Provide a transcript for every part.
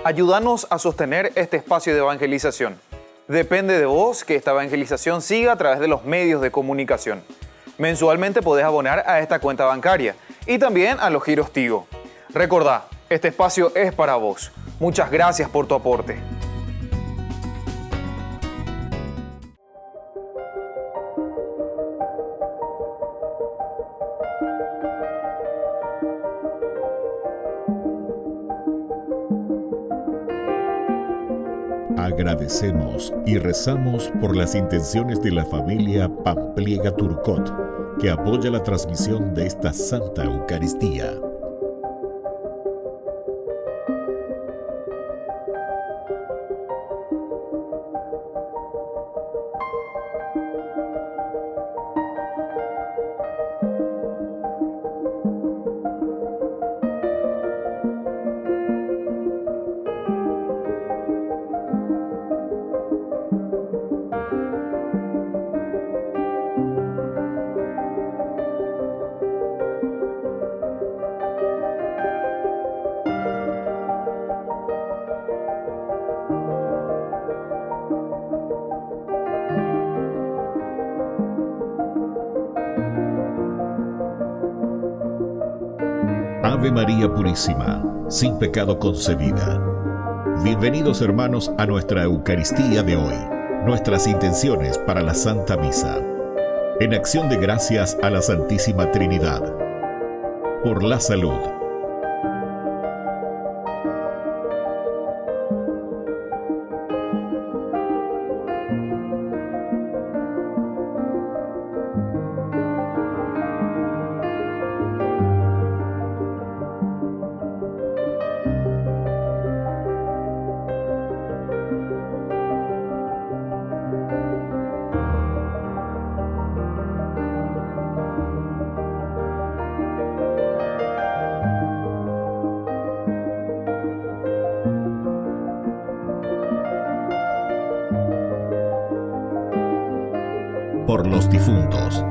Ayúdanos a sostener este espacio de evangelización. Depende de vos que esta evangelización siga a través de los medios de comunicación. Mensualmente podés abonar a esta cuenta bancaria y también a los giros Tigo. Recordá, este espacio es para vos. Muchas gracias por tu aporte. Agradecemos y rezamos por las intenciones de la familia Pampliega Turcot, que apoya la transmisión de esta Santa Eucaristía. Ave María Purísima, sin pecado concebida. Bienvenidos hermanos a nuestra Eucaristía de hoy, nuestras intenciones para la Santa Misa. En acción de gracias a la Santísima Trinidad. Por la salud. Por los difuntos.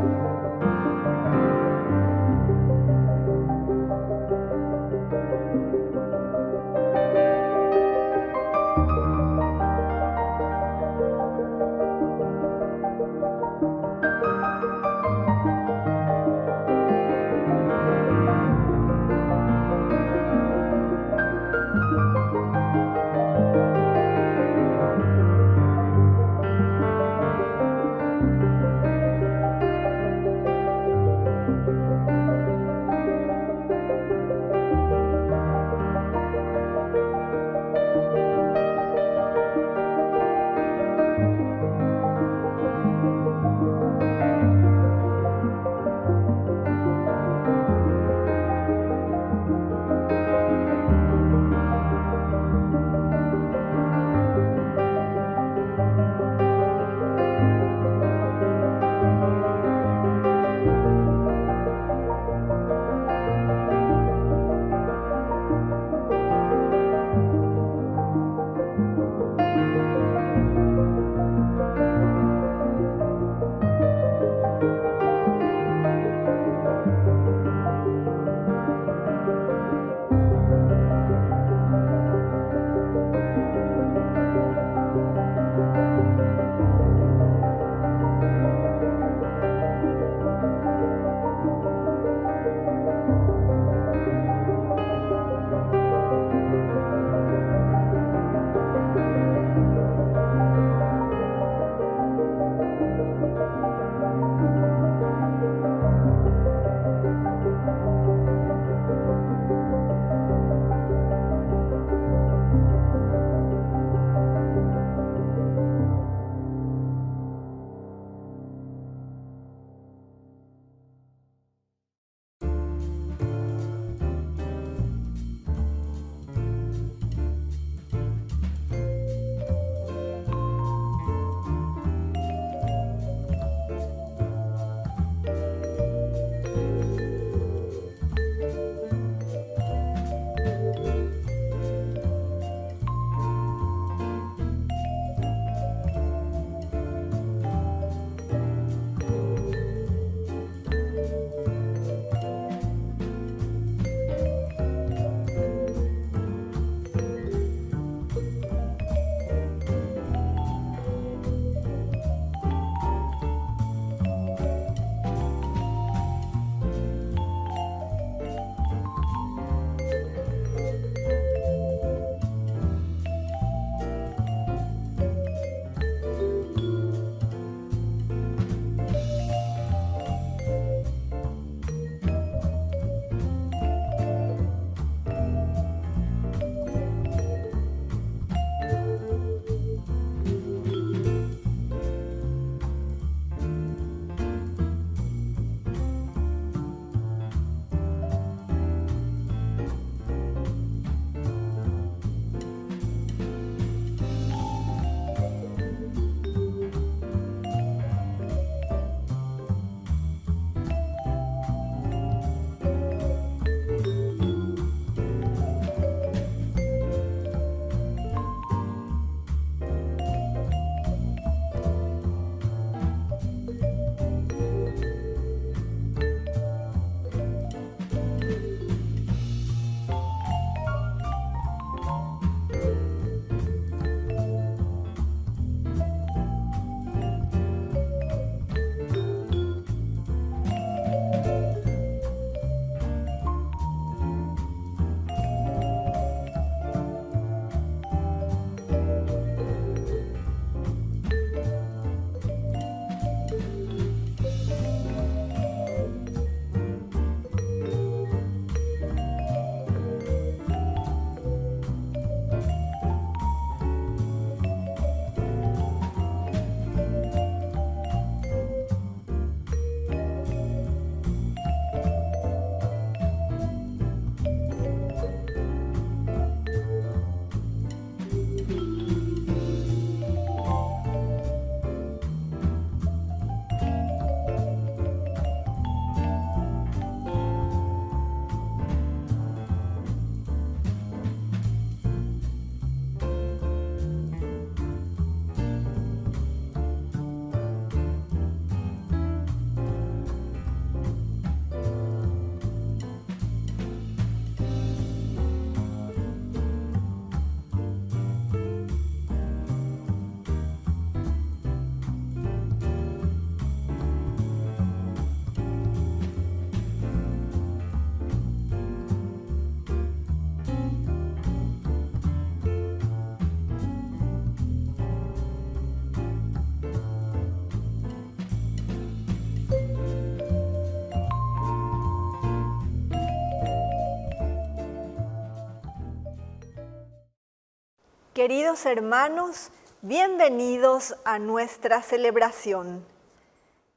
Queridos hermanos, bienvenidos a nuestra celebración.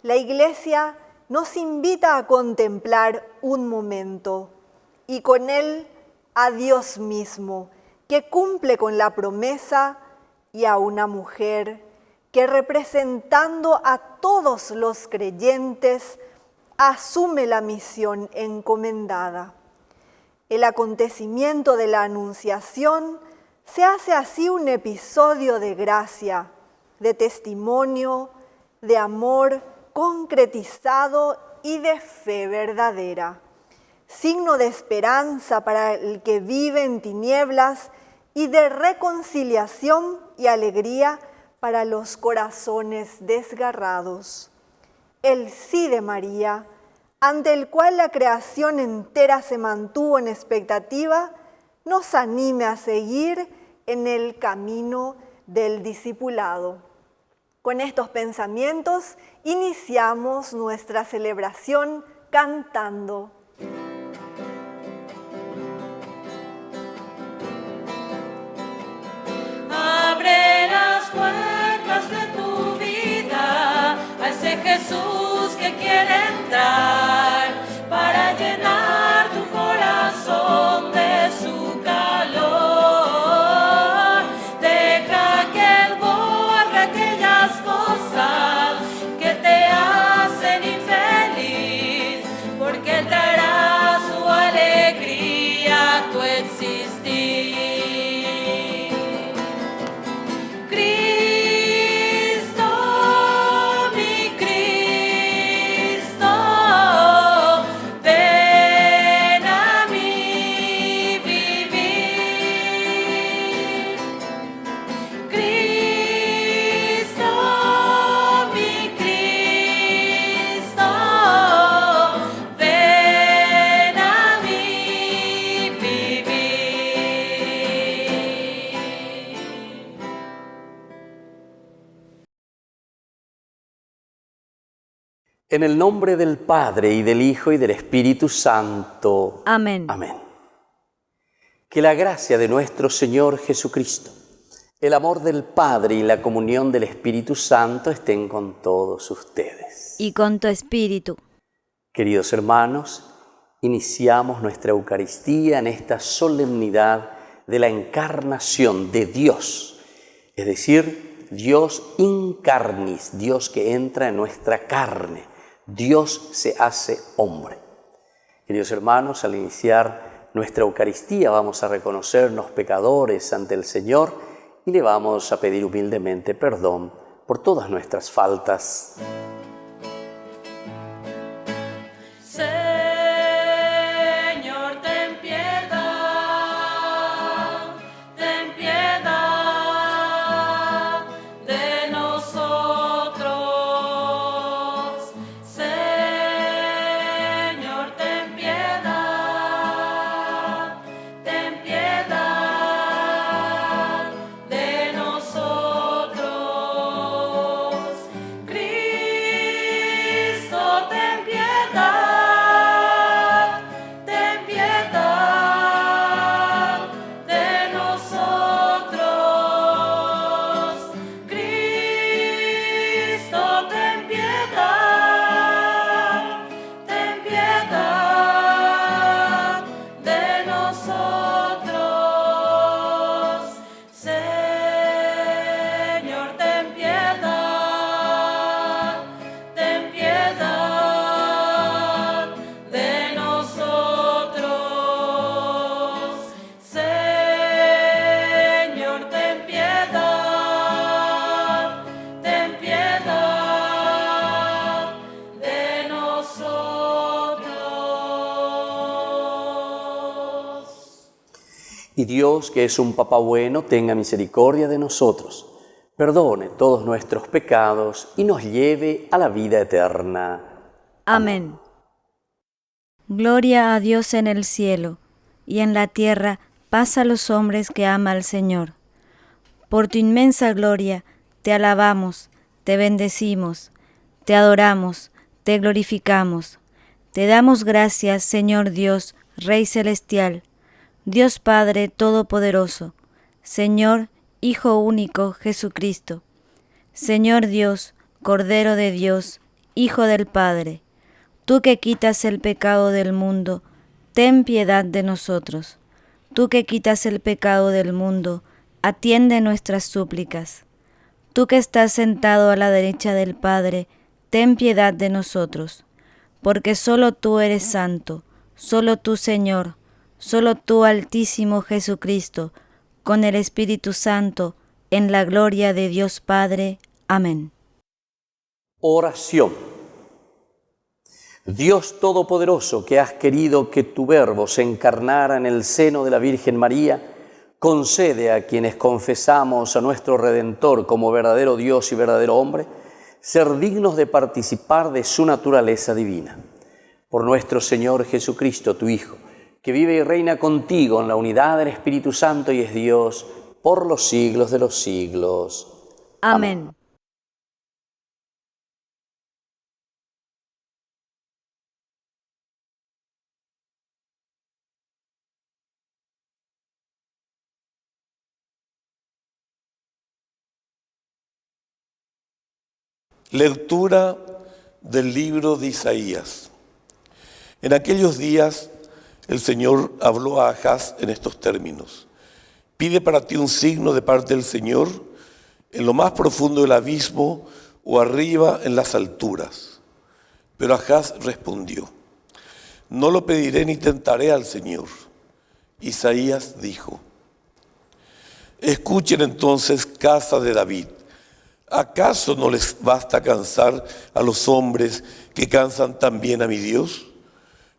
La Iglesia nos invita a contemplar un momento y con él a Dios mismo, que cumple con la promesa, y a una mujer que, representando a todos los creyentes, asume la misión encomendada. El acontecimiento de la Anunciación se hace así un episodio de gracia, de testimonio, de amor concretizado y de fe verdadera, signo de esperanza para el que vive en tinieblas y de reconciliación y alegría para los corazones desgarrados. El sí de María, ante el cual la creación entera se mantuvo en expectativa, nos anime a seguir en el camino del discipulado. Con estos pensamientos iniciamos nuestra celebración cantando. Abre las puertas de tu vida a ese Jesús que quiere entrar para llenar tu corazón de su calor. Deja que Él borre aquellas cosas que te hacen infeliz, porque Él traerá su alegría a tu existir. En el nombre del Padre, y del Hijo, y del Espíritu Santo. Amén. Amén. Que la gracia de nuestro Señor Jesucristo, el amor del Padre y la comunión del Espíritu Santo estén con todos ustedes. Y con tu espíritu. Queridos hermanos, iniciamos nuestra Eucaristía en esta solemnidad de la encarnación de Dios, es decir, Dios incarnis, Dios que entra en nuestra carne. Dios se hace hombre. Queridos hermanos, al iniciar nuestra Eucaristía vamos a reconocernos pecadores ante el Señor y le vamos a pedir humildemente perdón por todas nuestras faltas. Señor, ten piedad de nosotros. Señor, ten piedad de nosotros. Cristo, ten piedad de nosotros. Cristo, ten piedad de nosotros. Señor, ten piedad de nosotros. Señor, ten piedad de nosotros. Y Dios, que es un Papá bueno, tenga misericordia de nosotros, perdone todos nuestros pecados y nos lleve a la vida eterna. Amén. Gloria a Dios en el cielo, y en la tierra paz a los hombres que ama al Señor. Por tu inmensa gloria te alabamos, te bendecimos, te adoramos, te glorificamos. Te damos gracias, Señor Dios, Rey celestial, Dios Padre Todopoderoso, Señor Hijo único, Jesucristo. Señor Dios, Cordero de Dios, Hijo del Padre, tú que quitas el pecado del mundo, ten piedad de nosotros. Tú que quitas el pecado del mundo, atiende nuestras súplicas. Tú que estás sentado a la derecha del Padre, ten piedad de nosotros. Porque solo tú eres santo, solo tú, Señor, solo tú, Altísimo Jesucristo, con el Espíritu Santo, en la gloria de Dios Padre. Amén. Oración. Dios Todopoderoso, que has querido que tu Verbo se encarnara en el seno de la Virgen María, concede a quienes confesamos a nuestro Redentor como verdadero Dios y verdadero hombre, ser dignos de participar de su naturaleza divina. Por nuestro Señor Jesucristo, tu Hijo, que vive y reina contigo en la unidad del Espíritu Santo y es Dios por los siglos de los siglos. Amén. Lectura del libro de Isaías. En aquellos días el Señor habló a Ahaz en estos términos: pide para ti un signo de parte del Señor en lo más profundo del abismo o arriba en las alturas. Pero Ahaz respondió: no lo pediré ni tentaré al Señor. Isaías dijo: escuchen entonces, casa de David. ¿Acaso no les basta cansar a los hombres que cansan también a mi Dios?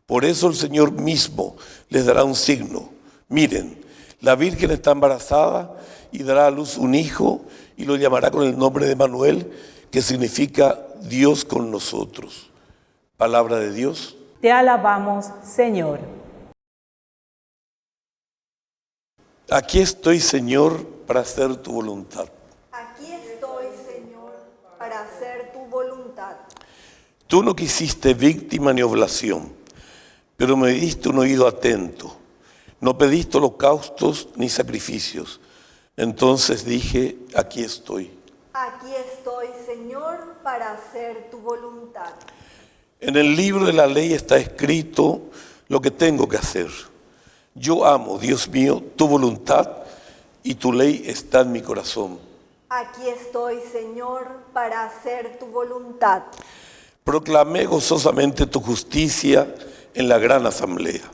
Por eso el Señor mismo les dará un signo. Miren, la Virgen está embarazada y dará a luz un hijo y lo llamará con el nombre de Emmanuel, que significa Dios con nosotros. Palabra de Dios. Te alabamos, Señor. Aquí estoy, Señor, para hacer tu voluntad. Aquí estoy, Señor, para hacer tu voluntad. Tú no quisiste víctima ni oblación, pero me diste un oído atento. No pediste holocaustos ni sacrificios. Entonces dije: aquí estoy. Aquí estoy, Señor, para hacer tu voluntad. En el libro de la ley está escrito lo que tengo que hacer. Yo amo, Dios mío, tu voluntad y tu ley está en mi corazón. Aquí estoy, Señor, para hacer tu voluntad. Proclamé gozosamente tu justicia en la gran asamblea.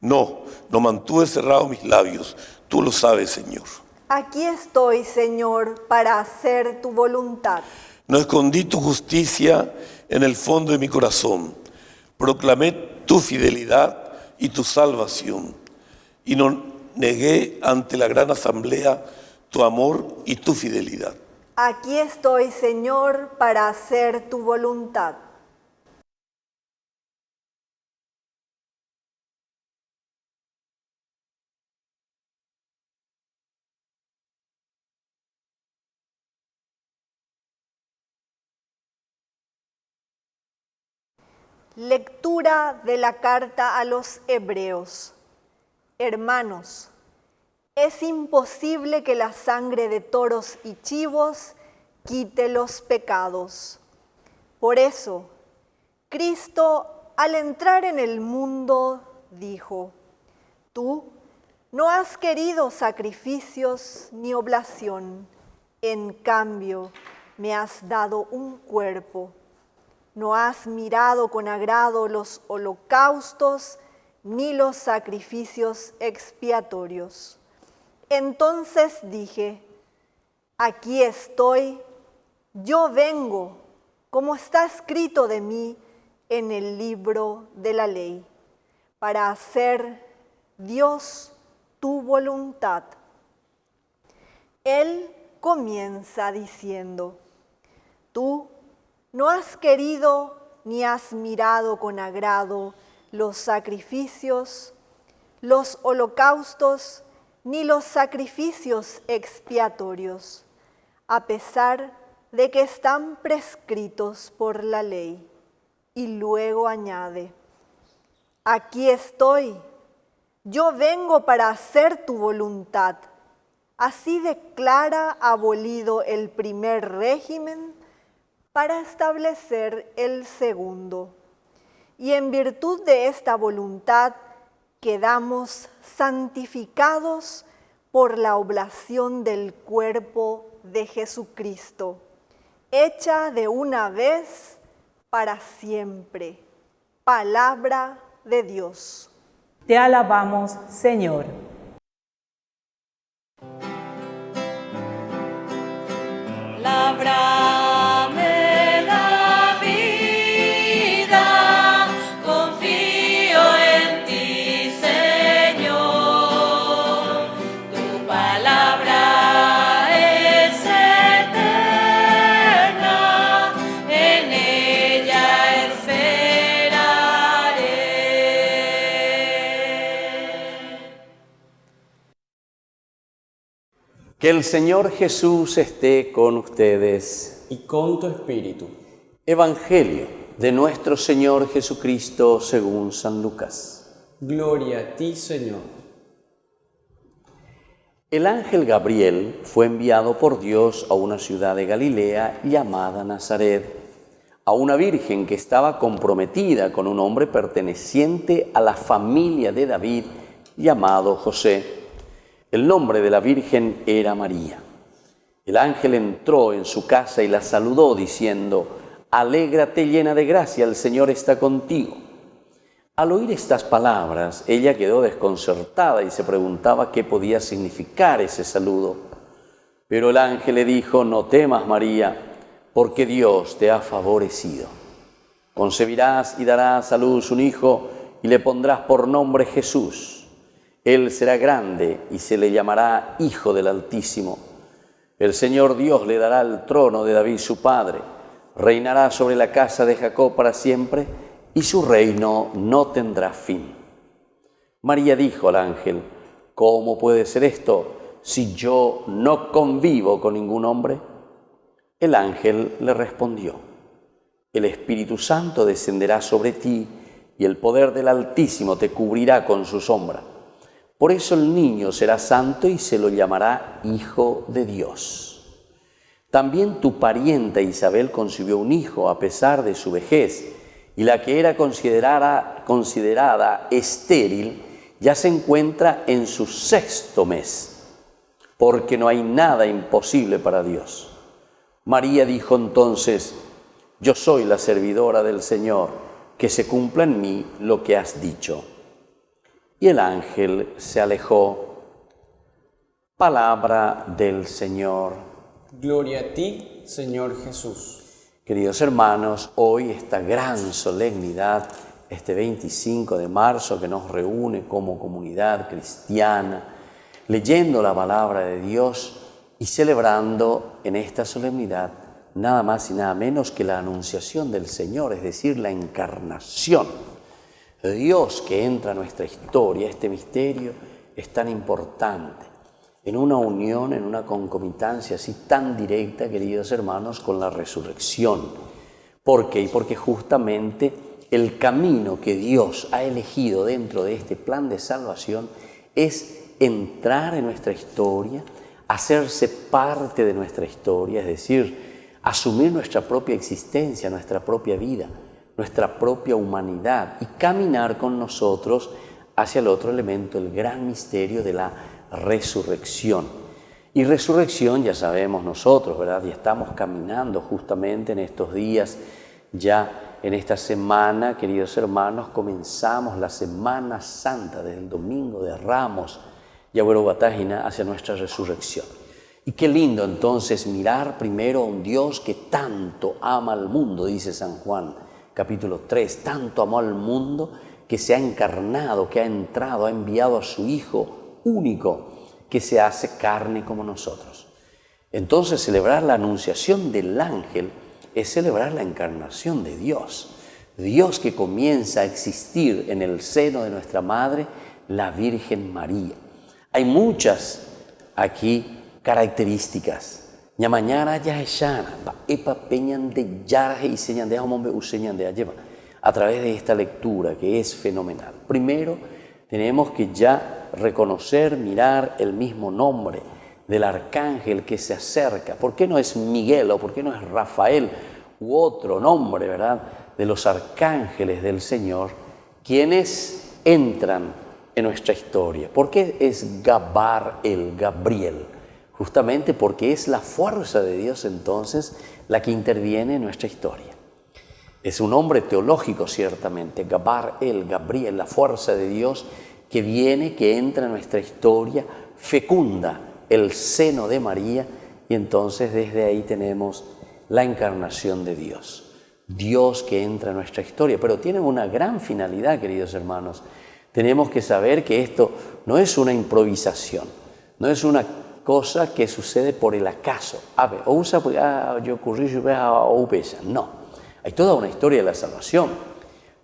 No mantuve cerrados mis labios, tú lo sabes, Señor. Aquí estoy, Señor, para hacer tu voluntad. No escondí tu justicia en el fondo de mi corazón. Proclamé tu fidelidad y tu salvación. Y no negué ante la gran asamblea tu amor y tu fidelidad. Aquí estoy, Señor, para hacer tu voluntad. Lectura de la carta a los Hebreos. Hermanos, es imposible que la sangre de toros y chivos quite los pecados. Por eso, Cristo, al entrar en el mundo, dijo: tú no has querido sacrificios ni oblación, en cambio me has dado un cuerpo. No has mirado con agrado los holocaustos ni los sacrificios expiatorios. Entonces dije: aquí estoy, yo vengo, como está escrito de mí en el libro de la ley, para hacer, Dios, tu voluntad. Él comienza diciendo: tú no has querido ni has mirado con agrado los sacrificios, los holocaustos, ni los sacrificios expiatorios, a pesar de que están prescritos por la ley. Y luego añade: aquí estoy, yo vengo para hacer tu voluntad. Así declara abolido el primer régimen para establecer el segundo. Y en virtud de esta voluntad quedamos santificados por la oblación del cuerpo de Jesucristo, hecha de una vez para siempre. Palabra de Dios. Te alabamos, Señor. Lábrame la vida, confío en ti, Señor. Tu palabra es eterna, en ella esperaré. Que el Señor Jesús esté con ustedes. Y con tu espíritu. Evangelio de nuestro Señor Jesucristo según San Lucas. Gloria a ti, Señor. El ángel Gabriel fue enviado por Dios a una ciudad de Galilea llamada Nazaret, a una virgen que estaba comprometida con un hombre perteneciente a la familia de David llamado José. El nombre de la virgen era María. El ángel entró en su casa y la saludó diciendo: «Alégrate llena de gracia, el Señor está contigo». Al oír estas palabras, ella quedó desconcertada y se preguntaba qué podía significar ese saludo. Pero el ángel le dijo: «No temas, María, porque Dios te ha favorecido. Concebirás y darás a luz un hijo y le pondrás por nombre Jesús. Él será grande y se le llamará Hijo del Altísimo. El Señor Dios le dará el trono de David su padre, reinará sobre la casa de Jacob para siempre, y su reino no tendrá fin». María dijo al ángel: «¿Cómo puede ser esto si yo no convivo con ningún hombre?». El ángel le respondió: «El Espíritu Santo descenderá sobre ti, y el poder del Altísimo te cubrirá con su sombra. Por eso el niño será santo y se lo llamará Hijo de Dios. También tu parienta Isabel concibió un hijo a pesar de su vejez, y la que era considerada estéril ya se encuentra en su 6º mes, porque no hay nada imposible para Dios». María dijo entonces: «Yo soy la servidora del Señor, que se cumpla en mí lo que has dicho». Y el ángel se alejó. Palabra del Señor. Gloria a ti, Señor Jesús. Queridos hermanos, hoy esta gran solemnidad, este 25 de marzo que nos reúne como comunidad cristiana, leyendo la palabra de Dios y celebrando en esta solemnidad nada más y nada menos que la anunciación del Señor, es decir, la encarnación. Dios que entra a nuestra historia, este misterio es tan importante, en una unión, en una concomitancia así tan directa, queridos hermanos, con la resurrección. ¿Por qué? Porque justamente el camino que Dios ha elegido dentro de este plan de salvación es entrar en nuestra historia, hacerse parte de nuestra historia, es decir, asumir nuestra propia existencia, nuestra propia vida, nuestra propia humanidad y caminar con nosotros hacia el otro elemento, el gran misterio de la resurrección. Y resurrección ya sabemos nosotros, ¿verdad? Y estamos caminando justamente en estos días, ya en esta semana, queridos hermanos, comenzamos la Semana Santa desde el Domingo de Ramos, Yabuero Batágina, hacia nuestra resurrección. Y qué lindo entonces mirar primero a un Dios que tanto ama al mundo, dice San Juan, capítulo 3, tanto amó al mundo que se ha encarnado, que ha entrado, ha enviado a su Hijo único, que se hace carne como nosotros. Entonces celebrar la anunciación del ángel es celebrar la encarnación de Dios. Dios que comienza a existir en el seno de nuestra Madre, la Virgen María. Hay muchas aquí características. Ñamañara ya eshana, epa peñan de yaraje y señan de hombre useñan de alleva. A través de esta lectura que es fenomenal. Primero, tenemos que ya reconocer, mirar el mismo nombre del arcángel que se acerca. ¿Por qué no es Miguel o por qué no es Rafael u otro nombre, verdad? De los arcángeles del Señor, quienes entran en nuestra historia. ¿Por qué es Gabriel? Justamente porque es la fuerza de Dios entonces la que interviene en nuestra historia. Es un nombre teológico ciertamente, Gabriel, la fuerza de Dios que viene, que entra en nuestra historia, fecunda el seno de María y entonces desde ahí tenemos la encarnación de Dios. Dios que entra en nuestra historia, pero tiene una gran finalidad, queridos hermanos. Tenemos que saber que esto no es una improvisación, no es una cosa que sucede por el acaso. No, hay toda una historia de la salvación.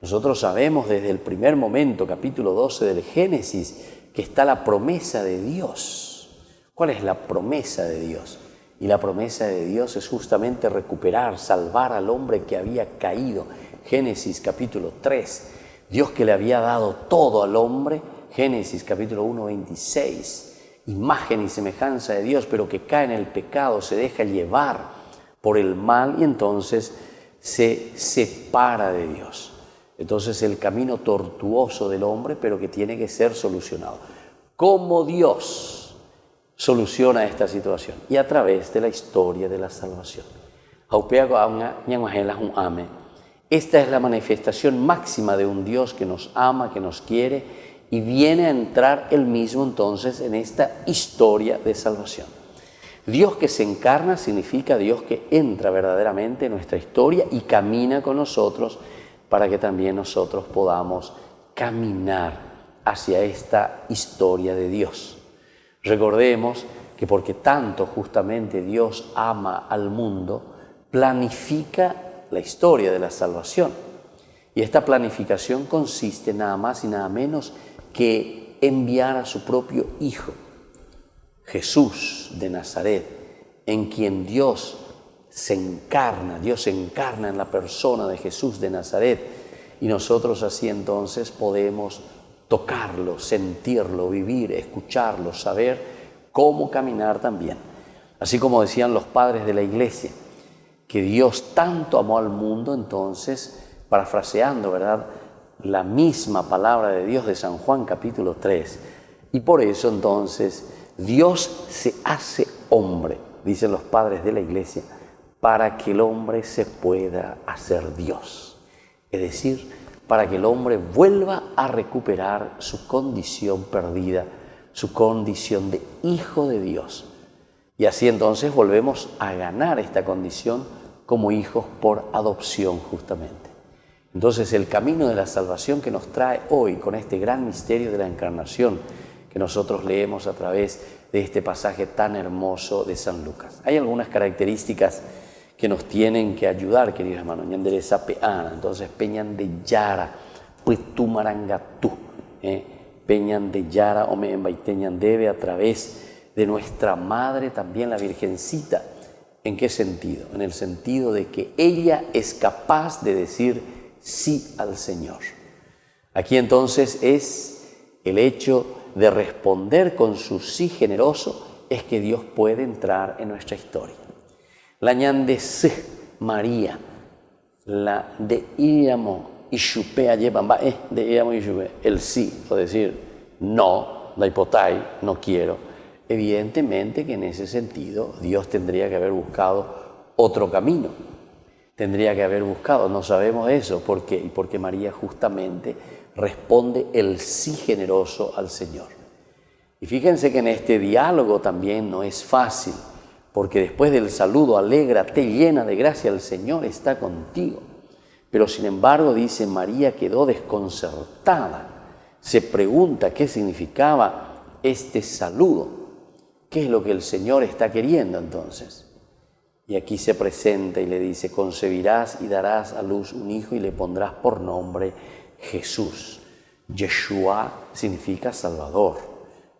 Nosotros sabemos desde el primer momento, capítulo 12 del Génesis, que está la promesa de Dios. ¿Cuál es la promesa de Dios? Y la promesa de Dios es justamente recuperar, salvar al hombre que había caído. Génesis capítulo 3. Dios que le había dado todo al hombre. Génesis capítulo 1, 26. Imagen y semejanza de Dios, pero que cae en el pecado, se deja llevar por el mal y entonces se separa de Dios. Entonces el camino tortuoso del hombre, pero que tiene que ser solucionado. ¿Cómo Dios soluciona esta situación? Y a través de la historia de la salvación. Esta es la manifestación máxima de un Dios que nos ama, que nos quiere y viene a entrar Él mismo entonces en esta historia de salvación. Dios que se encarna significa Dios que entra verdaderamente en nuestra historia y camina con nosotros para que también nosotros podamos caminar hacia esta historia de Dios. Recordemos que porque tanto justamente Dios ama al mundo, planifica la historia de la salvación. Y esta planificación consiste nada más y nada menos que enviar a su propio Hijo, Jesús de Nazaret, en quien Dios se encarna en la persona de Jesús de Nazaret, y nosotros así entonces podemos tocarlo, sentirlo, vivir, escucharlo, saber cómo caminar también. Así como decían los padres de la iglesia, que Dios tanto amó al mundo, entonces, parafraseando, ¿verdad?, la misma palabra de Dios de San Juan capítulo 3, y por eso entonces Dios se hace hombre, dicen los padres de la iglesia, para que el hombre se pueda hacer Dios. Es decir, para que el hombre vuelva a recuperar su condición perdida, su condición de hijo de Dios. Y así entonces volvemos a ganar esta condición como hijos por adopción justamente. Entonces el camino de la salvación que nos trae hoy con este gran misterio de la encarnación que nosotros leemos a través de este pasaje tan hermoso de San Lucas. Hay algunas características que nos tienen que ayudar, queridos hermanos. Entonces, peñan de Yara, pues tu marangatú, peñan de Yara, o me embaiteñan debe a través de nuestra madre, también la Virgencita. ¿En qué sentido? En el sentido de que ella es capaz de decir sí al Señor. Aquí entonces es el hecho de responder con su sí generoso, es que Dios puede entrar en nuestra historia. La ñan de sí, María, la de íamo y chupea llevan, de íamo y chupea, el sí, o decir no, la hipotai, no quiero. Evidentemente que en ese sentido Dios tendría que haber buscado otro camino. Tendría que haber buscado, no sabemos eso, ¿por qué? Porque María justamente responde el sí generoso al Señor. Y fíjense que en este diálogo también no es fácil, porque después del saludo, alégrate, llena de gracia, el Señor está contigo. Pero sin embargo, dice, María quedó desconcertada. Se pregunta qué significaba este saludo. ¿Qué es lo que el Señor está queriendo entonces? Y aquí se presenta y le dice, concebirás y darás a luz un hijo y le pondrás por nombre Jesús. Yeshua significa Salvador.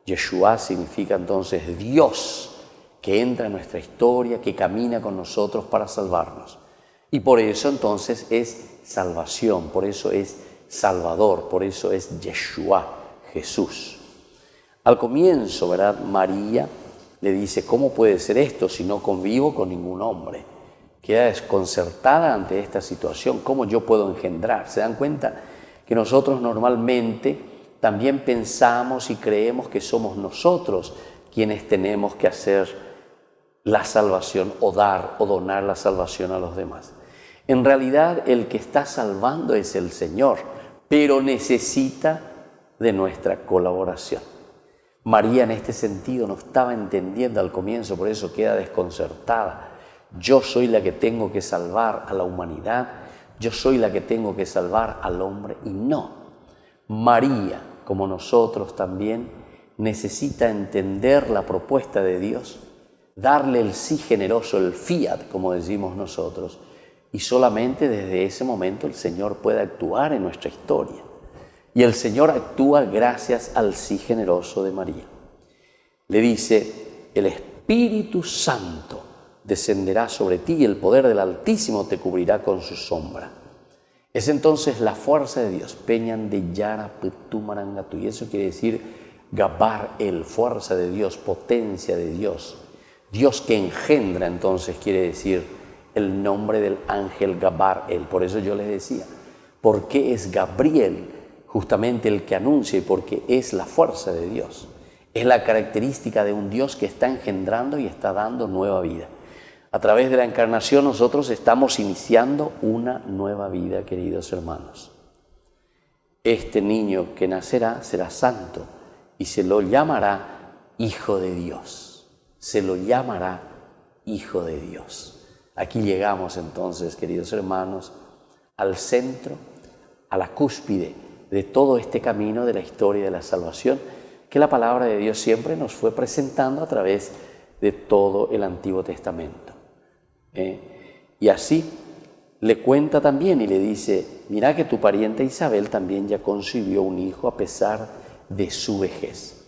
Yeshua significa entonces Dios que entra en nuestra historia, que camina con nosotros para salvarnos. Y por eso entonces es salvación, por eso es Salvador, por eso es Yeshua, Jesús. Al comienzo, ¿verdad? María le dice, ¿cómo puede ser esto si no convivo con ningún hombre? Queda desconcertada ante esta situación. ¿Cómo yo puedo engendrar? ¿Se dan cuenta que nosotros normalmente también pensamos y creemos que somos nosotros quienes tenemos que hacer la salvación o dar o donar la salvación a los demás? En realidad el que está salvando es el Señor, pero necesita de nuestra colaboración. María en este sentido no estaba entendiendo al comienzo, por eso queda desconcertada. Yo soy la que tengo que salvar a la humanidad, yo soy la que tengo que salvar al hombre, y no. María, como nosotros también, necesita entender la propuesta de Dios, darle el sí generoso, el fiat, como decimos nosotros, y solamente desde ese momento el Señor puede actuar en nuestra historia. Y el Señor actúa gracias al sí generoso de María. Le dice, el Espíritu Santo descenderá sobre ti y el poder del Altísimo te cubrirá con su sombra. Es entonces la fuerza de Dios, peñan de yara putumarangatu, y eso quiere decir gabar el, fuerza de Dios, potencia de Dios. Dios que engendra, entonces quiere decir el nombre del ángel Gabar el. Por eso yo les decía, ¿por qué es Gabriel justamente el que anuncia? Y porque es la fuerza de Dios. Es la característica de un Dios que está engendrando y está dando nueva vida. A través de la encarnación nosotros estamos iniciando una nueva vida, queridos hermanos. Este niño que nacerá será santo y se lo llamará Hijo de Dios. Se lo llamará Hijo de Dios. Aquí llegamos entonces, queridos hermanos, al centro, a la cúspide de todo este camino de la historia de la salvación que la palabra de Dios siempre nos fue presentando a través de todo el Antiguo Testamento. Y así le cuenta también y le dice, mira que tu pariente Isabel también ya concibió un hijo a pesar de su vejez.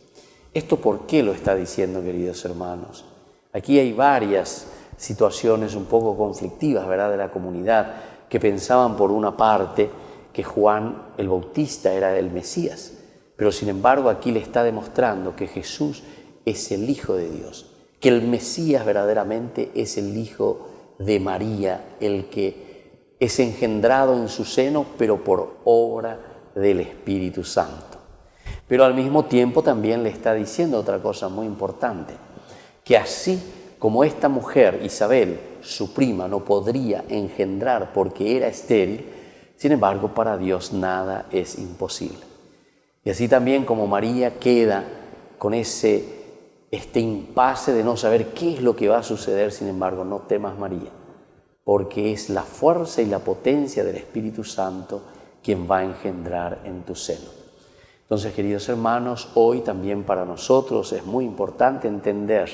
¿Esto por qué lo está diciendo, queridos hermanos? Aquí hay varias situaciones un poco conflictivas, ¿verdad?, de la comunidad, que pensaban por una parte que Juan el Bautista era el Mesías, pero sin embargo aquí le está demostrando que Jesús es el Hijo de Dios, que el Mesías verdaderamente es el Hijo de María, el que es engendrado en su seno, pero por obra del Espíritu Santo. Pero al mismo tiempo también le está diciendo otra cosa muy importante, que así como esta mujer, Isabel, su prima, no podría engendrar porque era estéril, sin embargo para Dios nada es imposible. Y así también como María queda con este impasse de no saber qué es lo que va a suceder, sin embargo no temas, María, porque es la fuerza y la potencia del Espíritu Santo quien va a engendrar en tu seno. Entonces, queridos hermanos, hoy también para nosotros es muy importante entender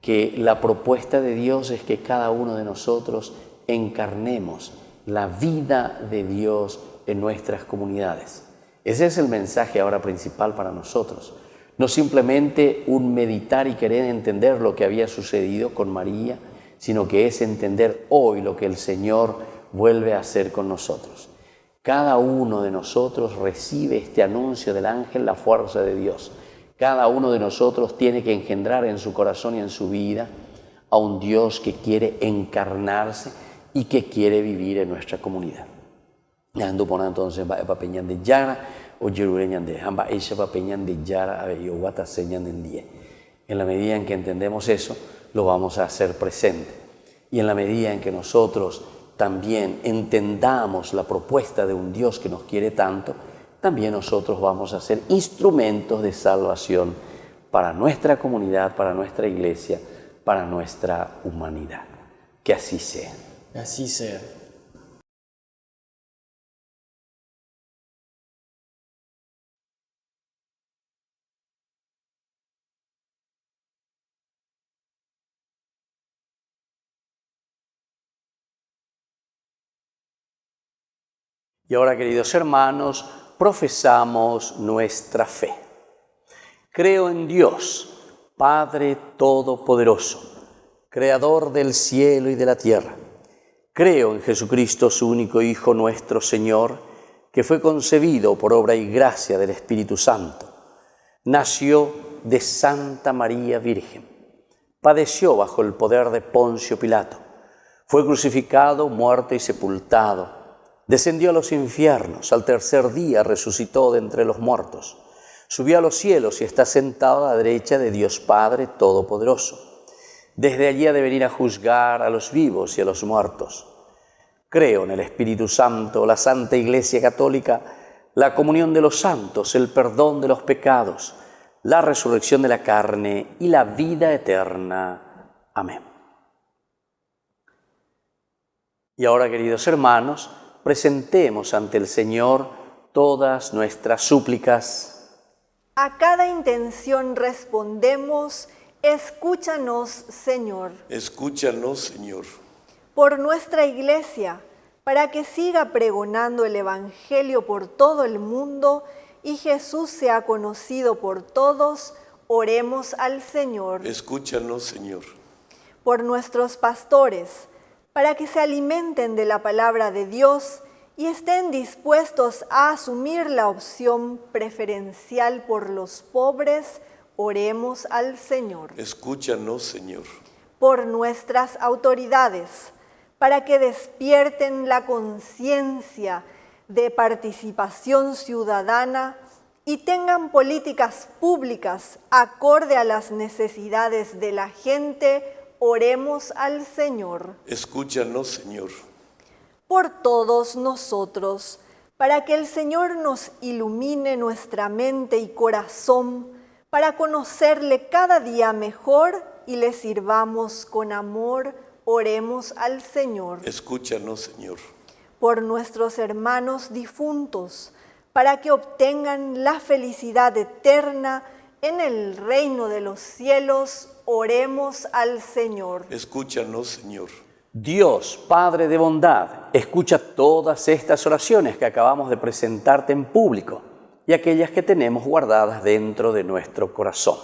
que la propuesta de Dios es que cada uno de nosotros encarnemos la vida de Dios en nuestras comunidades. Ese es el mensaje ahora principal para nosotros. No simplemente un meditar y querer entender lo que había sucedido con María, sino que es entender hoy lo que el Señor vuelve a hacer con nosotros. Cada uno de nosotros recibe este anuncio del ángel, la fuerza de Dios. Cada uno de nosotros tiene que engendrar en su corazón y en su vida a un Dios que quiere encarnarse y que quiere vivir en nuestra comunidad. Entonces, de Yara o de Hamba de Yara En la medida en que entendemos eso, lo vamos a hacer presente. Y en la medida en que nosotros también entendamos la propuesta de un Dios que nos quiere tanto, también nosotros vamos a ser instrumentos de salvación para nuestra comunidad, para nuestra iglesia, para nuestra humanidad. Que así sea. Que así sea. Y ahora, queridos hermanos, profesamos nuestra fe. Creo en Dios, Padre Todopoderoso, Creador del cielo y de la tierra. Creo en Jesucristo, su único Hijo, nuestro Señor, que fue concebido por obra y gracia del Espíritu Santo. Nació de Santa María Virgen. padeció bajo el poder de Poncio Pilato, fue crucificado, muerto y sepultado, descendió a los infiernos, al tercer día resucitó de entre los muertos, subió a los cielos y está sentado a la derecha de Dios Padre Todopoderoso. Desde allí ha de venir a juzgar a los vivos y a los muertos. Creo en el Espíritu Santo, la Santa Iglesia Católica, la comunión de los santos, el perdón de los pecados, la resurrección de la carne y la vida eterna. Amén. Y ahora, queridos hermanos, presentemos ante el Señor todas nuestras súplicas. A cada intención respondemos: escúchanos, Señor. Escúchanos, Señor. Por nuestra Iglesia, para que siga pregonando el Evangelio por todo el mundo y Jesús sea conocido por todos, oremos al Señor. Escúchanos, Señor. Por nuestros pastores, para que se alimenten de la palabra de Dios y estén dispuestos a asumir la opción preferencial por los pobres, oremos al Señor. Escúchanos, Señor. Por nuestras autoridades, para que despierten la conciencia de participación ciudadana y tengan políticas públicas acorde a las necesidades de la gente, oremos al Señor. Escúchanos, Señor. Por todos nosotros, para que el Señor nos ilumine nuestra mente y corazón, para conocerle cada día mejor y le sirvamos con amor, oremos al Señor. Escúchanos, Señor. Por nuestros hermanos difuntos, para que obtengan la felicidad eterna en el reino de los cielos, oremos al Señor. Escúchanos, Señor. Dios, Padre de bondad, escucha todas estas oraciones que acabamos de presentarte en público y aquellas que tenemos guardadas dentro de nuestro corazón.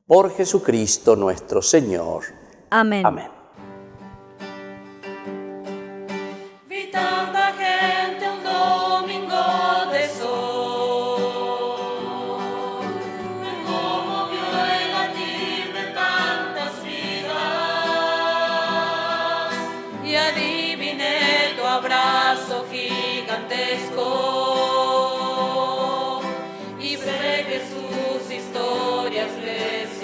Por Jesucristo nuestro Señor. Amén. Amén. Vi tanta gente un domingo de sol, me conmovió el latir de tantas vidas y adiviné tu abrazo gigantesco y sé que sus historias recibías.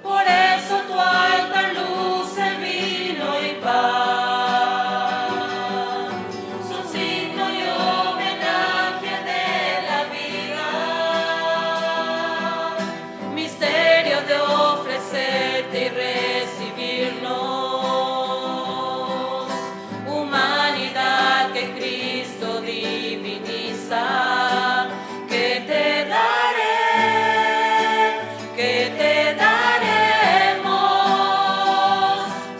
Por eso tu alta luz se vino y paz, son signo y homenaje de la vida, misterio de ofrecerte y recibirnos, humanidad que Cristo diviniza, que te daremos,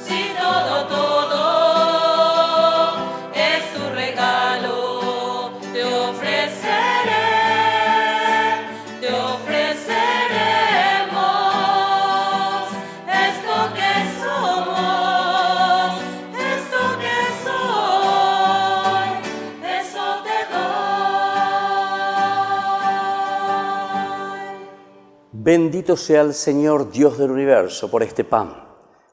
si todo es tu regalo, te ofreceremos esto que somos, esto que soy, eso te doy. Bendito sea el Señor Dios del universo por este pan,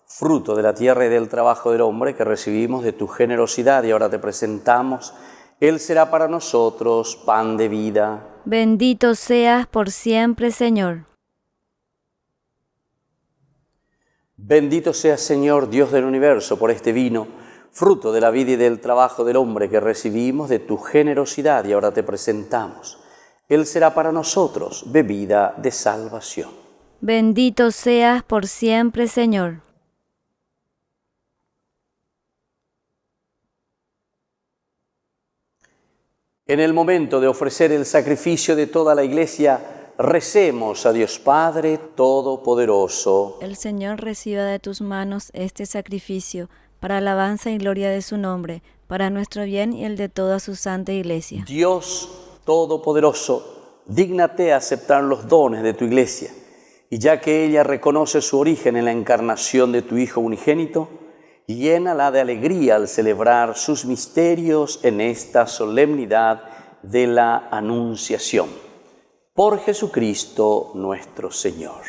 fruto de la tierra y del trabajo del hombre que recibimos de tu generosidad y ahora te presentamos. Él será para nosotros pan de vida. Bendito seas por siempre, Señor. Bendito seas, Señor Dios del universo, por este vino, fruto de la vida y del trabajo del hombre que recibimos de tu generosidad y ahora te presentamos. Él será para nosotros bebida de salvación. Bendito seas por siempre, Señor. En el momento de ofrecer el sacrificio de toda la Iglesia, recemos a Dios Padre Todopoderoso. El Señor reciba de tus manos este sacrificio para alabanza y gloria de su nombre, para nuestro bien y el de toda su santa Iglesia. Dios Todopoderoso, dígnate aceptar los dones de tu Iglesia, y ya que ella reconoce su origen en la encarnación de tu Hijo unigénito, llénala de alegría al celebrar sus misterios en esta solemnidad de la Anunciación. Por Jesucristo nuestro Señor.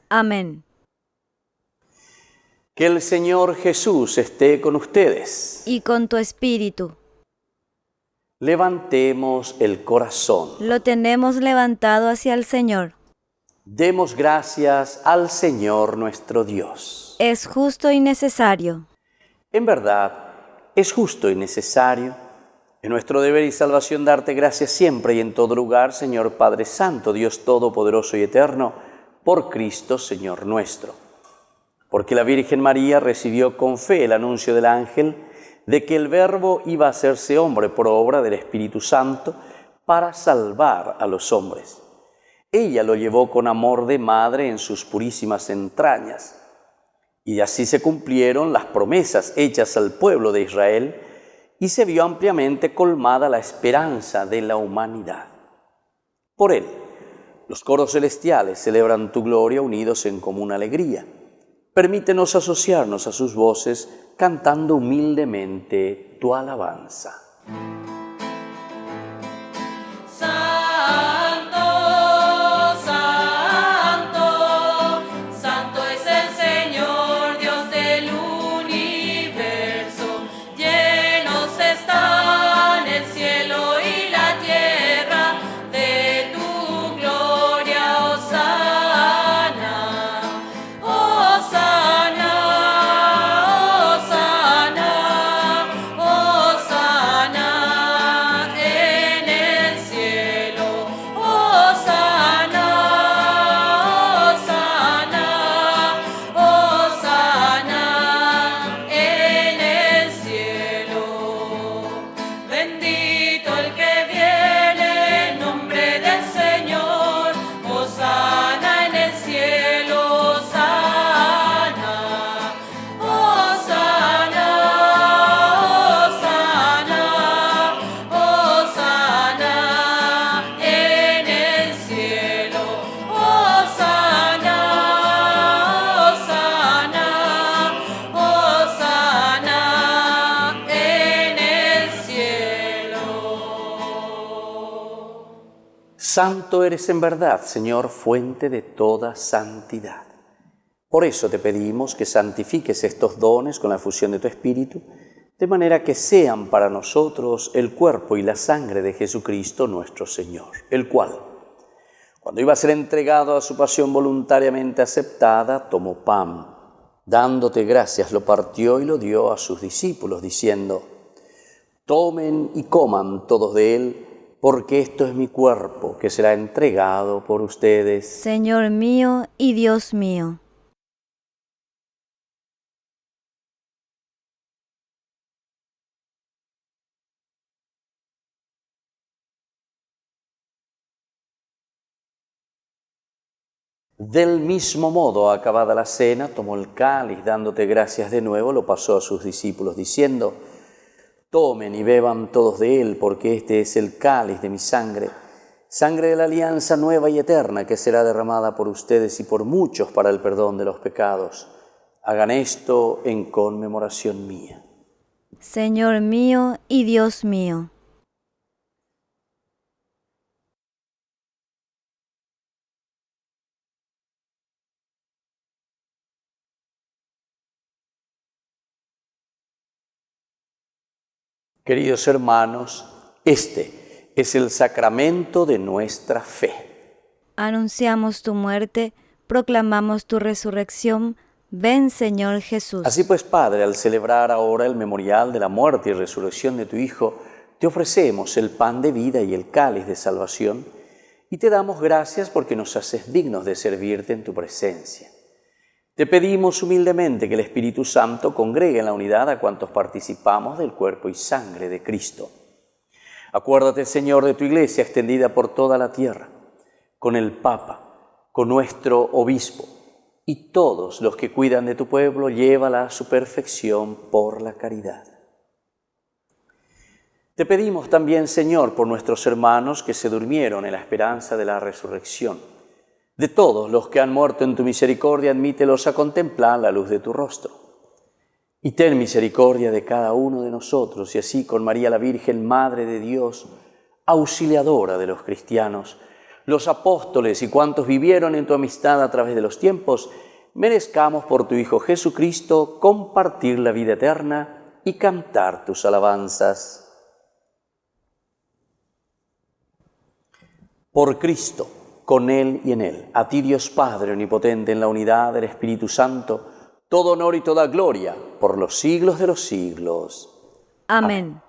Amén. Que el Señor Jesús esté con ustedes. Y con tu espíritu. Levantemos el corazón. Lo tenemos levantado hacia el Señor. Demos gracias al Señor nuestro Dios. Es justo y necesario. En verdad, es justo y necesario. Es nuestro deber y salvación darte gracias siempre y en todo lugar, Señor Padre Santo, Dios Todopoderoso y Eterno, por Cristo, Señor nuestro. Porque la Virgen María recibió con fe el anuncio del ángel de que el Verbo iba a hacerse hombre por obra del Espíritu Santo para salvar a los hombres. Ella lo llevó con amor de madre en sus purísimas entrañas. Y así se cumplieron las promesas hechas al pueblo de Israel y se vio ampliamente colmada la esperanza de la humanidad. Por él, los coros celestiales celebran tu gloria unidos en común alegría. Permítenos asociarnos a sus voces cantando humildemente tu alabanza. Santo eres en verdad, Señor, fuente de toda santidad. Por eso te pedimos que santifiques estos dones con la fusión de tu Espíritu, de manera que sean para nosotros el cuerpo y la sangre de Jesucristo nuestro Señor, el cual, cuando iba a ser entregado a su pasión voluntariamente aceptada, tomó pan, dándote gracias, lo partió y lo dio a sus discípulos, diciendo: tomen y coman todos de él, porque esto es mi cuerpo, que será entregado por ustedes. Señor mío y Dios mío. Del mismo modo, acabada la cena, tomó el cáliz, dándote gracias de nuevo, lo pasó a sus discípulos, diciendo: tomen y beban todos de él, porque este es el cáliz de mi sangre, sangre de la alianza nueva y eterna, que será derramada por ustedes y por muchos para el perdón de los pecados. Hagan esto en conmemoración mía. Señor mío y Dios mío. Queridos hermanos, este es el sacramento de nuestra fe. Anunciamos tu muerte, proclamamos tu resurrección. Ven, Señor Jesús. Así pues, Padre, al celebrar ahora el memorial de la muerte y resurrección de tu Hijo, te ofrecemos el pan de vida y el cáliz de salvación, y te damos gracias porque nos haces dignos de servirte en tu presencia. Te pedimos humildemente que el Espíritu Santo congregue en la unidad a cuantos participamos del cuerpo y sangre de Cristo. Acuérdate, Señor, de tu Iglesia extendida por toda la tierra, con el Papa, con nuestro Obispo, y todos los que cuidan de tu pueblo, llévala a su perfección por la caridad. Te pedimos también, Señor, por nuestros hermanos que se durmieron en la esperanza de la resurrección. De todos los que han muerto en tu misericordia, admítelos a contemplar la luz de tu rostro. Y ten misericordia de cada uno de nosotros, y así con María la Virgen, Madre de Dios, auxiliadora de los cristianos, los apóstoles y cuantos vivieron en tu amistad a través de los tiempos, merezcamos por tu Hijo Jesucristo compartir la vida eterna y cantar tus alabanzas. Por Cristo, con Él y en Él, a ti Dios Padre Omnipotente, en la unidad del Espíritu Santo, todo honor y toda gloria por los siglos de los siglos. Amén.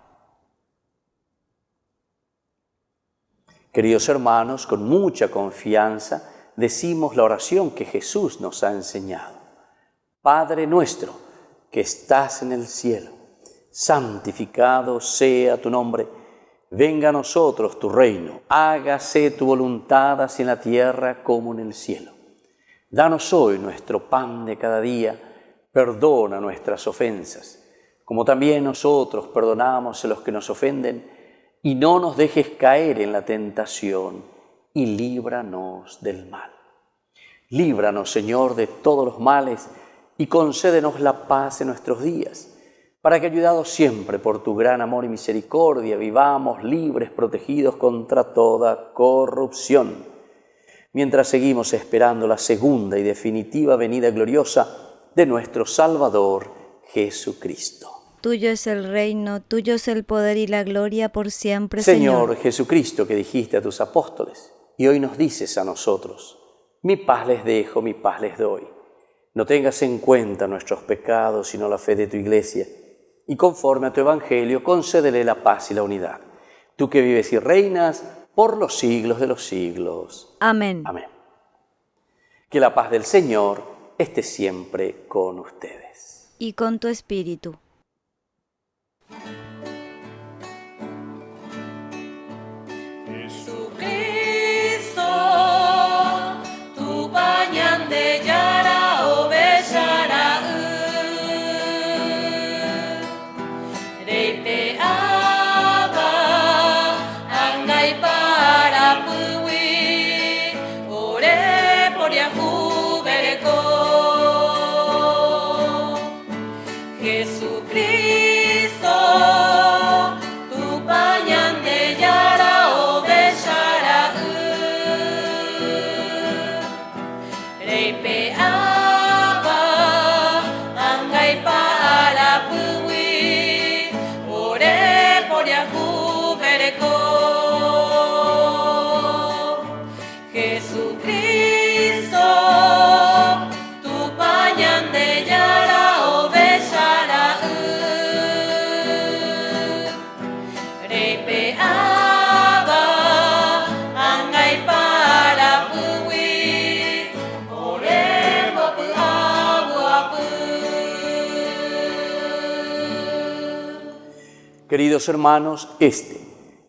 Queridos hermanos, con mucha confianza decimos la oración que Jesús nos ha enseñado. Padre nuestro, que estás en el cielo, santificado sea tu nombre. Venga a nosotros tu reino, hágase tu voluntad así en la tierra como en el cielo. Danos hoy nuestro pan de cada día, perdona nuestras ofensas, como también nosotros perdonamos a los que nos ofenden, y no nos dejes caer en la tentación, y líbranos del mal. Líbranos, Señor, de todos los males, y concédenos la paz en nuestros días, para que, ayudados siempre por tu gran amor y misericordia, vivamos libres, protegidos contra toda corrupción, mientras seguimos esperando la segunda y definitiva venida gloriosa de nuestro Salvador Jesucristo. Tuyo es el reino, tuyo es el poder y la gloria por siempre, Señor Jesucristo, que dijiste a tus apóstoles, y hoy nos dices a nosotros: mi paz les dejo, mi paz les doy. No tengas en cuenta nuestros pecados, sino la fe de tu Iglesia, y conforme a tu Evangelio, concédele la paz y la unidad. Tú que vives y reinas por los siglos de los siglos. Amén. Amén. Que la paz del Señor esté siempre con ustedes. Y con tu espíritu. Jesucristo, tu pañante yara obeyara reipe aba angai para puwi ore por yahu bereko Jesucristo, tu pañante yara obeyara reipe aba angai para puwi ore por yahu bereko Jesucristo, tu pañante yara obeyara reipe aba angai para puwi ore mopu abu apu. Queridos hermanos, este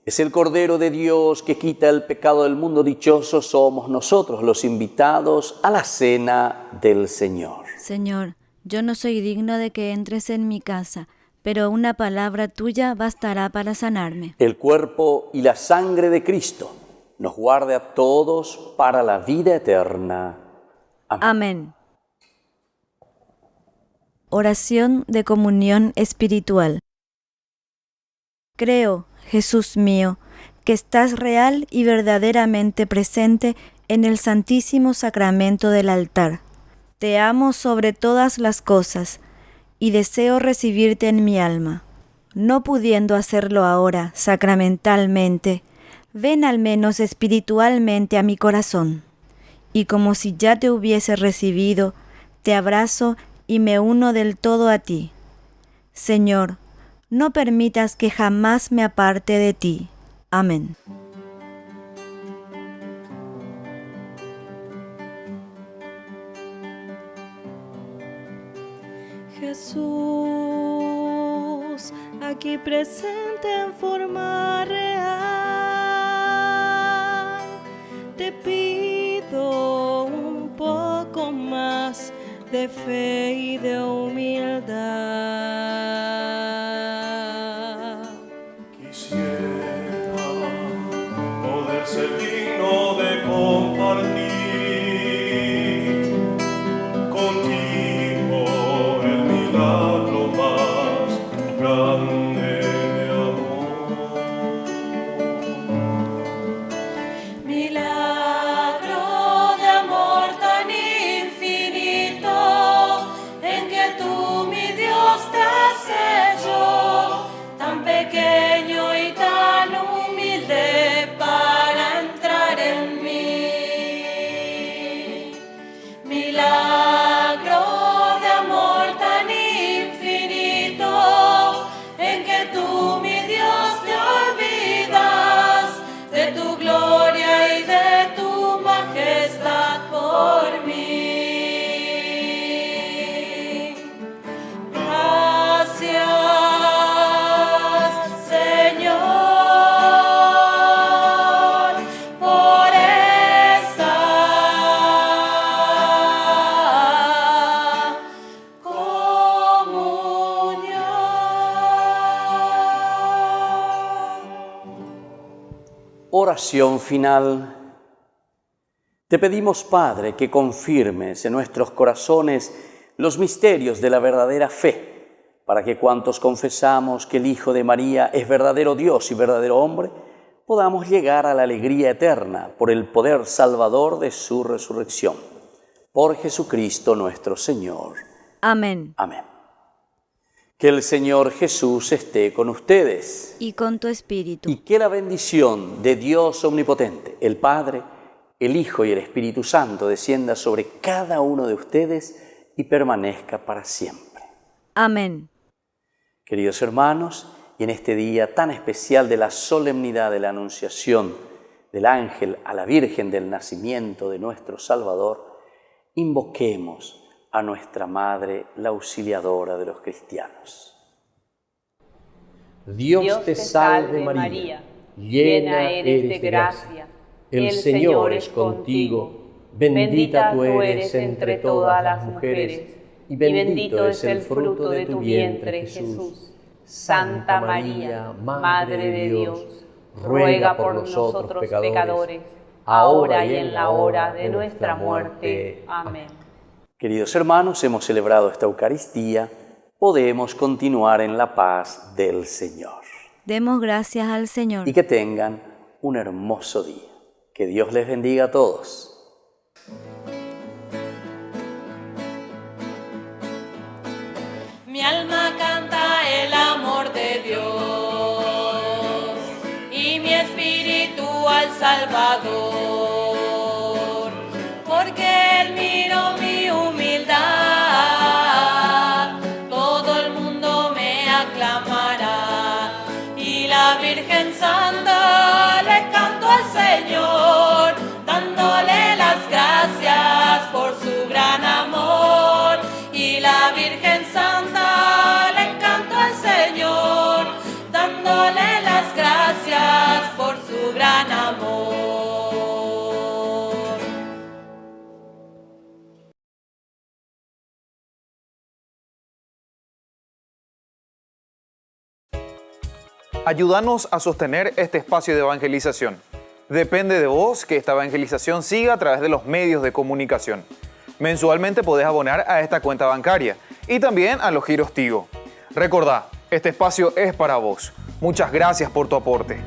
es el Cordero de Dios que quita el pecado del mundo. Dichosos somos nosotros los invitados a la cena del Señor. Señor, yo no soy digno de que entres en mi casa, pero una palabra tuya bastará para sanarme. El cuerpo y la sangre de Cristo nos guarde a todos para la vida eterna. Amén. Amén. Oración de comunión espiritual. Creo, Jesús mío, que estás real y verdaderamente presente en el Santísimo Sacramento del altar. Te amo sobre todas las cosas y deseo recibirte en mi alma. No pudiendo hacerlo ahora sacramentalmente, ven al menos espiritualmente a mi corazón. Y como si ya te hubiese recibido, te abrazo y me uno del todo a ti. Señor, no permitas que jamás me aparte de ti. Amén. Jesús, aquí presente en forma real, te pido un poco más de fe y de humildad. Quisiera poder ser digno de compartir contigo el milagro más grande de amor. Milagro Oración final. Te pedimos, Padre, que confirmes en nuestros corazones los misterios de la verdadera fe, para que cuantos confesamos que el Hijo de María es verdadero Dios y verdadero hombre, podamos llegar a la alegría eterna por el poder salvador de su resurrección. Por Jesucristo nuestro Señor. Amén. Amén. Que el Señor Jesús esté con ustedes. Y con tu espíritu. Y que la bendición de Dios Omnipotente, el Padre, el Hijo y el Espíritu Santo descienda sobre cada uno de ustedes y permanezca para siempre. Amén. Queridos hermanos, y en este día tan especial de la solemnidad de la Anunciación del ángel a la Virgen del nacimiento de nuestro Salvador, invoquemos a nuestra Madre, la auxiliadora de los cristianos. Dios te salve María, llena eres de gracia, el Señor es contigo, bendita tú eres entre todas las mujeres, y bendito es el fruto de tu vientre, Jesús. Santa María, Madre de Dios, ruega por nosotros pecadores, ahora y en la hora de nuestra muerte. Amén. Queridos hermanos, hemos celebrado esta Eucaristía, podemos continuar en la paz del Señor. Demos gracias al Señor. Y que tengan un hermoso día. Que Dios les bendiga a todos. Mi alma canta el amor de Dios y mi espíritu al Salvador, porque Él miró mi humildad, todo el mundo me aclamará y la Virgen Santa le canto al Señor, dándole las gracias por su gran amor y la Virgen Santa le canto al Señor, dándole las gracias por su gran amor. Ayúdanos a sostener este espacio de evangelización. Depende de vos que esta evangelización siga a través de los medios de comunicación. Mensualmente podés abonar a esta cuenta bancaria y también a los giros Tigo. Recordá, este espacio es para vos. Muchas gracias por tu aporte.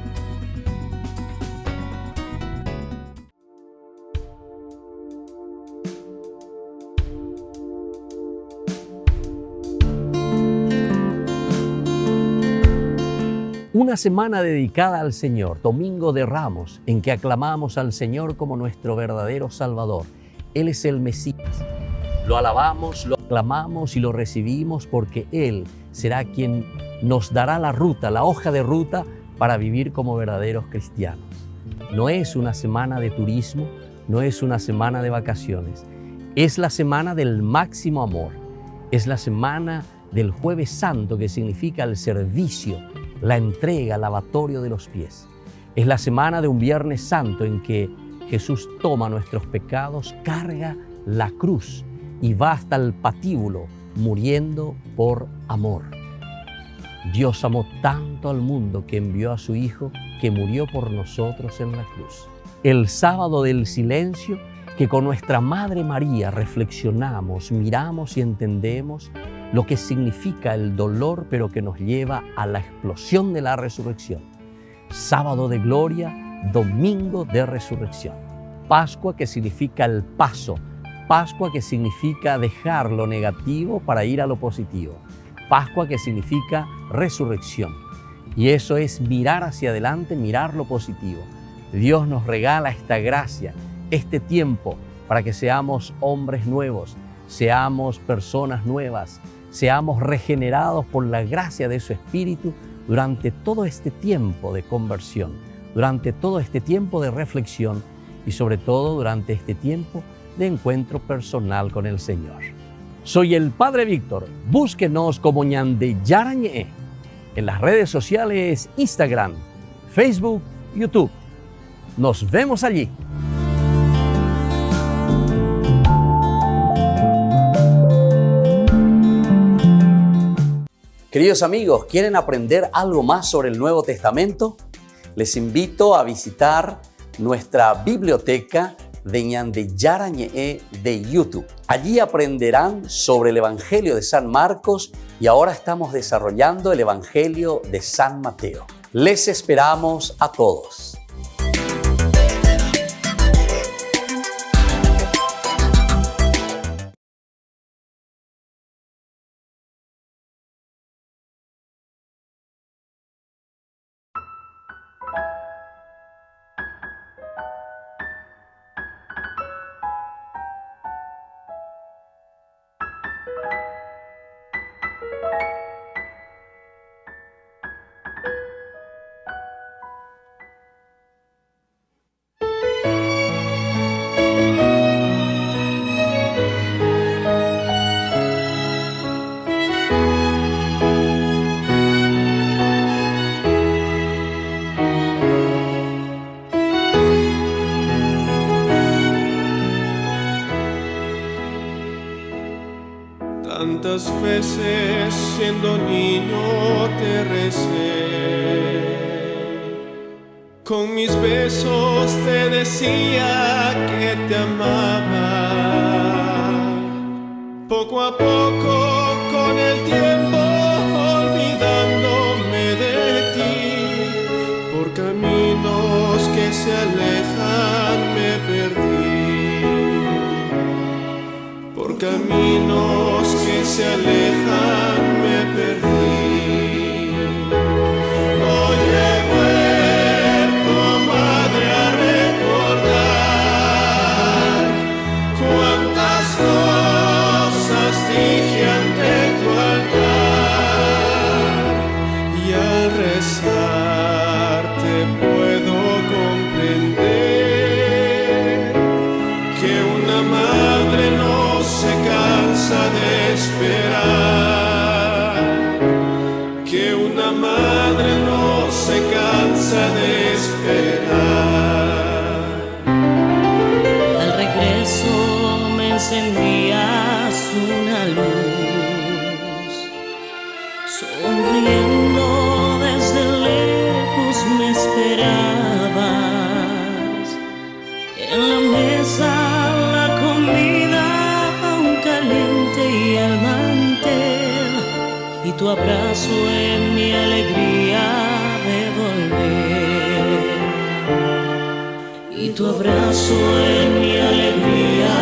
Una semana dedicada al Señor, Domingo de Ramos, en que aclamamos al Señor como nuestro verdadero Salvador. Él es el Mesías. Lo alabamos, lo aclamamos y lo recibimos porque Él será quien nos dará la ruta, la hoja de ruta para vivir como verdaderos cristianos. No es una semana de turismo, no es una semana de vacaciones. Es la semana del máximo amor. Es la semana del Jueves Santo, que significa el servicio, la entrega, el lavatorio de los pies. Es la semana de un Viernes Santo en que Jesús toma nuestros pecados, carga la cruz y va hasta el patíbulo muriendo por amor. Dios amó tanto al mundo que envió a su Hijo, que murió por nosotros en la cruz. El sábado del silencio, que con nuestra Madre María reflexionamos, miramos y entendemos lo que significa el dolor, pero que nos lleva a la explosión de la resurrección. Sábado de gloria, domingo de resurrección. Pascua, que significa el paso. Pascua, que significa dejar lo negativo para ir a lo positivo. Pascua, que significa resurrección. Y eso es mirar hacia adelante, mirar lo positivo. Dios nos regala esta gracia, este tiempo, para que seamos hombres nuevos, seamos personas nuevas, seamos regenerados por la gracia de su Espíritu durante todo este tiempo de conversión, durante todo este tiempo de reflexión y sobre todo durante este tiempo de encuentro personal con el Señor. Soy el Padre Víctor. Búsquenos como Ñande Yarañe en las redes sociales Instagram, Facebook, YouTube. Nos vemos allí. Queridos amigos, ¿quieren aprender algo más sobre el Nuevo Testamento? Les invito a visitar nuestra biblioteca de Ñande Yarañe de YouTube. Allí aprenderán sobre el Evangelio de San Marcos y ahora estamos desarrollando el Evangelio de San Mateo. Les esperamos a todos. Tantas veces siendo niño te recé, con mis besos te decía que te amaba. Poco a poco con el tiempo olvidándome de ti, por caminos que se alejan me perdí, por caminos que se alejan me perdí. Hoy he vuelto, madre, a recordar cuántas cosas dije ante tu altar, y al rezar te puedo comprender que una madre no se cansa de esperar, que una madre no se cansa de esperar. Al regreso me encendías una luz, sonriendo desde lejos me esperabas. En la mesa la comida aún caliente y el mantel, y tu abrazo en mi alegría de volver, y tu abrazo en mi alegría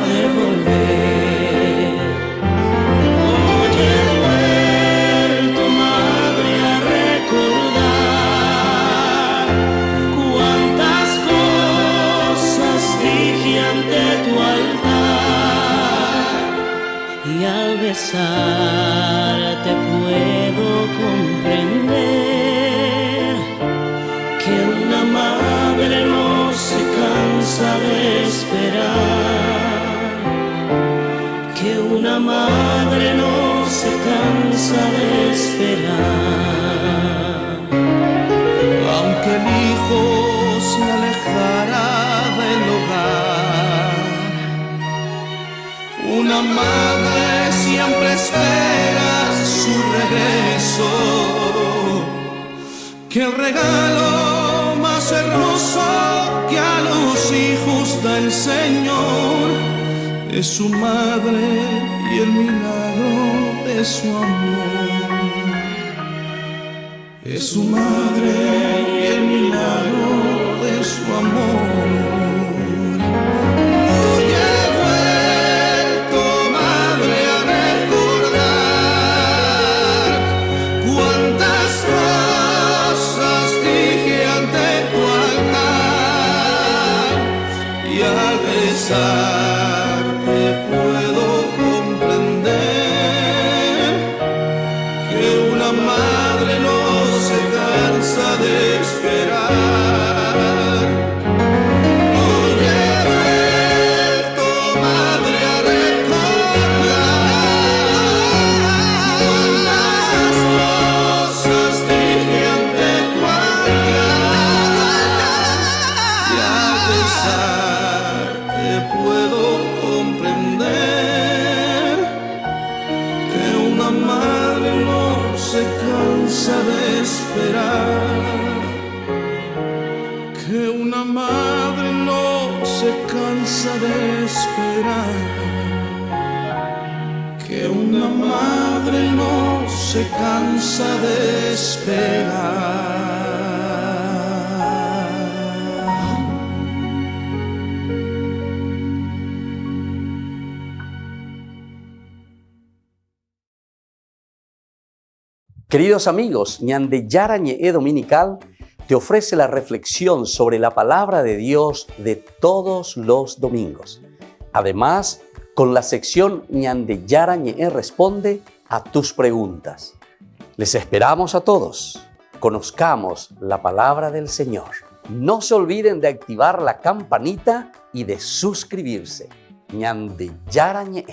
de volver. Hoy he vuelto, madre, a recordar cuántas cosas dije ante tu altar, y al besarte puedo comprender que una madre no se cansa de esperar, que una madre no se cansa de esperar. Aunque el hijo se alejara del hogar, una madre siempre espera su regreso, que el regalo más hermoso que a los hijos da el Señor es su madre y el milagro de su amor. Es su madre y el milagro de su amor. Hoy he vuelto, madre, a recordar cuántas cosas dije ante tu altar, y al besarte puedo comprender que una madre no se cansa de esperar. Hoy he vuelto, madre, a recordar cuántas cosas dije ante tu altar, y al besarte puedo comprender que una madre no se cansa de esperar. de esperar, que una madre no se cansa de esperar. Queridos amigos, Ñande Yarañe Dominical te ofrece la reflexión sobre la palabra de Dios de todos los domingos. Además, con la sección Ñande Yarañe responde a tus preguntas. Les esperamos a todos. Conozcamos la palabra del Señor. No se olviden de activar la campanita y de suscribirse. Ñande Yarañe.